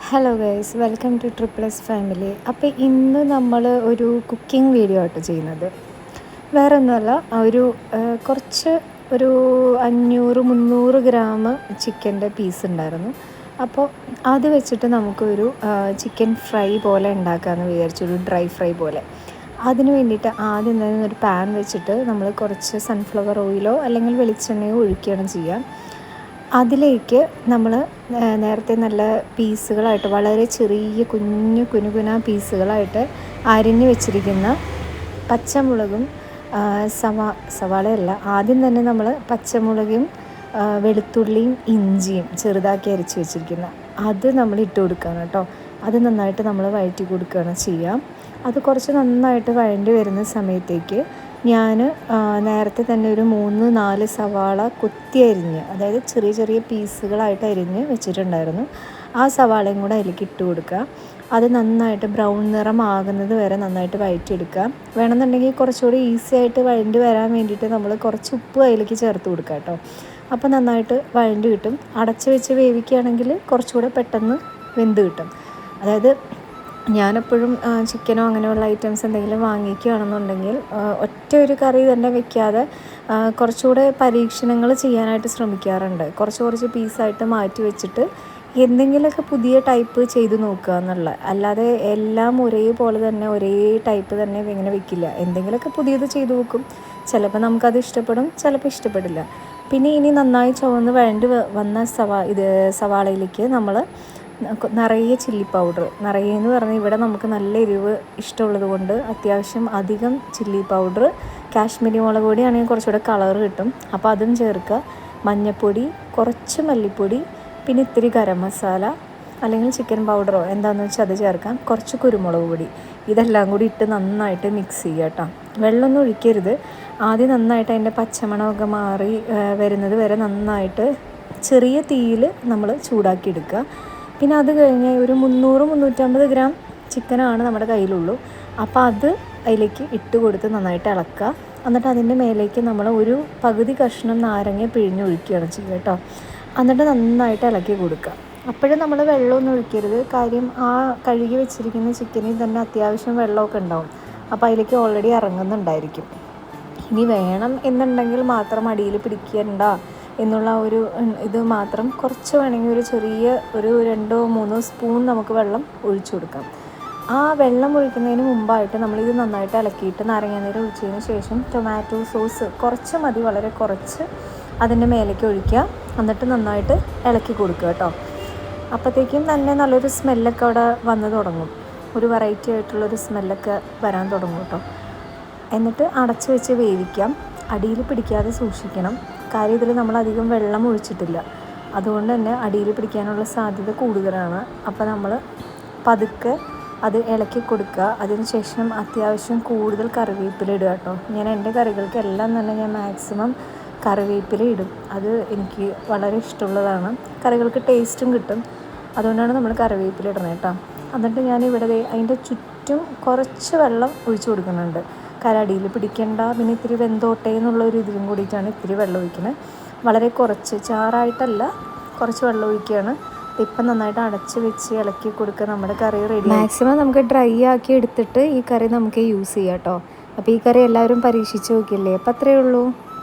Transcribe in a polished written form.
Hello guys, welcome to triples family. അപ്പോൾ ഇന്ന് നമ്മൾ ഒരു കുക്കിംഗ് വീഡിയോ ആയിട്ട് ചെയ്യുന്നത് വേറെ ഒന്നുമല്ല. കുറച്ച് ഒരു 500-300 ഗ്രാം ചിക്കൻ്റെ പീസ് ഉണ്ടായിരുന്നു. അപ്പോൾ അത് വെച്ചിട്ട് നമുക്കൊരു ചിക്കൻ ഫ്രൈ പോലെ ഉണ്ടാക്കാമെന്ന് വിചാരിച്ചു, ഒരു ഡ്രൈ ഫ്രൈ പോലെ. അതിന് വേണ്ടിയിട്ട് ആദ്യം തന്നെ ഒരു പാൻ വെച്ചിട്ട് നമ്മൾ കുറച്ച് സൺഫ്ലവർ ഓയിലോ അല്ലെങ്കിൽ വെളിച്ചെണ്ണയോ ഒഴിക്കുകയാണ് ചെയ്യുക. അതിലേക്ക് നമ്മൾ നേരത്തെ നല്ല പീസുകളായിട്ട്, വളരെ ചെറിയ കുനുകുന പീസുകളായിട്ട് അരിഞ്ഞു വെച്ചിരിക്കുന്ന പച്ചമുളകും സവാളയല്ല, ആദ്യം തന്നെ നമ്മൾ പച്ചമുളകും വെളുത്തുള്ളിയും ഇഞ്ചിയും ചെറുതാക്കി അരച്ച് വെച്ചിരിക്കുന്ന അത് നമ്മൾ ഇട്ട് കൊടുക്കുകയാണ് കേട്ടോ. അത് നന്നായിട്ട് നമ്മൾ വഴറ്റി കൊടുക്കുകയാണ് ചെയ്യുക. അത് കുറച്ച് നന്നായിട്ട് വഴണ്ടി വരുന്ന സമയത്തേക്ക് ഞാൻ നേരത്തെ തന്നെ ഒരു 3-4 സവാള കൊത്തി അരിഞ്ഞ്, അതായത് ചെറിയ ചെറിയ പീസുകളായിട്ട് അരിഞ്ഞ് വെച്ചിട്ടുണ്ടായിരുന്നു. ആ സവാളയും കൂടെ അതിലേക്ക് ഇട്ട് കൊടുക്കുക. അത് നന്നായിട്ട് ബ്രൗൺ നിറമാകുന്നത് വരെ നന്നായിട്ട് വഴറ്റിയെടുക്കുക. വേണമെന്നുണ്ടെങ്കിൽ കുറച്ചുകൂടി ഈസി ആയിട്ട് വഴണ്ടി വരാൻ വേണ്ടിയിട്ട് നമ്മൾ കുറച്ച് ഉപ്പ് അതിലേക്ക് ചേർത്ത് കൊടുക്കുക കേട്ടോ. അപ്പോൾ നന്നായിട്ട് വഴണ്ടി കിട്ടും. അടച്ച് വെച്ച് വേവിക്കുകയാണെങ്കിൽ കുറച്ചുകൂടെ പെട്ടെന്ന് വെന്ത് കിട്ടും. അതായത് ഞാനെപ്പോഴും ചിക്കനോ അങ്ങനെയുള്ള ഐറ്റംസ് എന്തെങ്കിലും വാങ്ങിക്കുകയാണെന്നുണ്ടെങ്കിൽ ഒറ്റ ഒരു കറി തന്നെ വെക്കാതെ കുറച്ചുകൂടെ പരീക്ഷണങ്ങൾ ചെയ്യാനായിട്ട് ശ്രമിക്കാറുണ്ട്. കുറച്ച് പീസായിട്ട് മാറ്റി വെച്ചിട്ട് എന്തെങ്കിലുമൊക്കെ പുതിയ ടൈപ്പ് ചെയ്ത് നോക്കുക എന്നുള്ള, അല്ലാതെ എല്ലാം ഒരേപോലെ തന്നെ ഒരേ ടൈപ്പ് തന്നെ ഇങ്ങനെ വെക്കില്ല. എന്തെങ്കിലുമൊക്കെ പുതിയത് ചെയ്ത് നോക്കും. ചിലപ്പോൾ നമുക്കത് ഇഷ്ടപ്പെടും, ചിലപ്പോൾ ഇഷ്ടപ്പെടില്ല. പിന്നെ ഇനി നന്നായി ചുവന്ന് വഴണ്ട് വന്ന സവാളയിലേക്ക് നമ്മൾ നിറയെ ചില്ലി പൗഡർ, നിറയെ എന്ന് പറഞ്ഞാൽ ഇവിടെ നമുക്ക് നല്ല എരിവ് ഇഷ്ടമുള്ളത് കൊണ്ട് അത്യാവശ്യം അധികം ചില്ലി പൗഡർ, കാശ്മീരി മുളക് പൊടിയാണെങ്കിൽ കുറച്ചുകൂടെ കളർ കിട്ടും, അപ്പോൾ അതും ചേർക്കുക. മഞ്ഞൾപ്പൊടി, കുറച്ച് മല്ലിപ്പൊടി, പിന്നെ ഇത്തിരി ഗരം മസാല അല്ലെങ്കിൽ ചിക്കൻ പൗഡറോ എന്താണെന്ന് വെച്ചാൽ അത് ചേർക്കാം. കുറച്ച് കുരുമുളക് പൊടി, ഇതെല്ലാം കൂടി ഇട്ട് നന്നായിട്ട് മിക്സ് ചെയ്യുക കേട്ടോ. വെള്ളമൊന്നും ഒഴിക്കരുത്. ആദ്യം നന്നായിട്ട് അതിൻ്റെ പച്ചമണമൊക്കെ മാറി വരുന്നത് വരെ നന്നായിട്ട് ചെറിയ തീയിൽ നമ്മൾ ചൂടാക്കി എടുക്കുക. പിന്നെ അത് കഴിഞ്ഞ് ഒരു 300-350 ഗ്രാം ചിക്കനാണ് നമ്മുടെ കയ്യിലുള്ളൂ. അപ്പോൾ അത് അതിലേക്ക് ഇട്ട് കൊടുത്ത് നന്നായിട്ട് ഇളക്കുക. എന്നിട്ട് അതിൻ്റെ മേലേക്ക് നമ്മൾ ഒരു പകുതി കഷ്ണം നാരങ്ങ പിഴിഞ്ഞൊഴിക്കുകയാണ് ചെയ്യുക കേട്ടോ. എന്നിട്ട് നന്നായിട്ട് ഇളക്കി കൊടുക്കുക. അപ്പോഴും നമ്മൾ വെള്ളമൊന്നും ഒഴിക്കരുത്. കാര്യം ആ കഴുകി വെച്ചിരിക്കുന്ന ചിക്കനിൽ തന്നെ അത്യാവശ്യം വെള്ളമൊക്കെ ഉണ്ടാവും. അപ്പോൾ അതിലേക്ക് ഓൾറെഡി ഇറങ്ങുന്നുണ്ടായിരിക്കും. ഇനി വേണം എന്നുണ്ടെങ്കിൽ മാത്രം അടിയിൽ പിടിക്കേണ്ട എന്നുള്ള ഒരു ഇത് മാത്രം കുറച്ച് വേണമെങ്കിൽ ഒരു ചെറിയ 2-3 സ്പൂൺ നമുക്ക് വെള്ളം ഒഴിച്ചു കൊടുക്കാം. ആ വെള്ളം ഒഴിക്കുന്നതിന് മുമ്പായിട്ട് നമ്മളിത് നന്നായിട്ട് ഇളക്കിയിട്ട് നാരങ്ങാനീര് ഒഴിച്ചതിന് ശേഷം ടൊമാറ്റോ സോസ് കുറച്ച് മതി, വളരെ കുറച്ച് അതിൻ്റെ മേലേക്ക് ഒഴിക്കുക. എന്നിട്ട് നന്നായിട്ട് ഇളക്കി കൊടുക്കുക കേട്ടോ. അപ്പോഴത്തേക്കും തന്നെ നല്ലൊരു സ്മെല്ലൊക്കെ അവിടെ വന്ന് തുടങ്ങും. ഒരു വെറൈറ്റി ആയിട്ടുള്ളൊരു സ്മെല്ലൊക്കെ വരാൻ തുടങ്ങും കേട്ടോ. എന്നിട്ട് അടച്ച് വെച്ച് വേവിക്കാം. അടിയിൽ പിടിക്കാതെ സൂക്ഷിക്കണം. കാര്യം ഇതിൽ നമ്മളധികം വെള്ളം ഒഴിച്ചിട്ടില്ല, അതുകൊണ്ട് തന്നെ അടിയിൽ പിടിക്കാനുള്ള സാധ്യത കൂടുതലാണ്. അപ്പോൾ നമ്മൾ പതുക്കെ അത് ഇളക്കി കൊടുക്കുക. അതിനുശേഷം അത്യാവശ്യം കൂടുതൽ കറിവേപ്പില ഇടുക കേട്ടോ. ഞാൻ എൻ്റെ കറികൾക്കെല്ലാം തന്നെ ഞാൻ മാക്സിമം കറിവേപ്പില ഇടും. അത് എനിക്ക് വളരെ ഇഷ്ടമുള്ളതാണ്. കറികൾക്ക് ടേസ്റ്റും കിട്ടും, അതുകൊണ്ടാണ് നമ്മൾ കറിവേപ്പില ഇടണം കേട്ടോ. എന്നിട്ട് ഞാനിവിടെ അതിൻ്റെ ചുറ്റും കുറച്ച് വെള്ളം ഒഴിച്ചു കൊടുക്കുന്നുണ്ട്. അടിയിൽ പിടിക്കേണ്ട, പിന്നെ ഇത്തിരി വെന്തോട്ടെ എന്നുള്ളൊരു ഇതിലും കൂടിയിട്ടാണ് ഇത്തിരി വെള്ളം ഒഴിക്കുന്നത്. വളരെ കുറച്ച്, ചാറായിട്ടല്ല, കുറച്ച് വെള്ളം ഒഴിക്കുകയാണ്. ഇപ്പം നന്നായിട്ട് അടച്ച് വെച്ച് ഇളക്കി കൊടുക്കുക. നമ്മുടെ കറി റെഡി. മാക്സിമം നമുക്ക് ഡ്രൈ ആക്കി എടുത്തിട്ട് ഈ കറി നമുക്ക് യൂസ് ചെയ്യാം കേട്ടോ. അപ്പോൾ ഈ കറി എല്ലാവരും പരീക്ഷിച്ച് നോക്കില്ലേ. അപ്പോൾ അത്രയേ ഉള്ളൂ.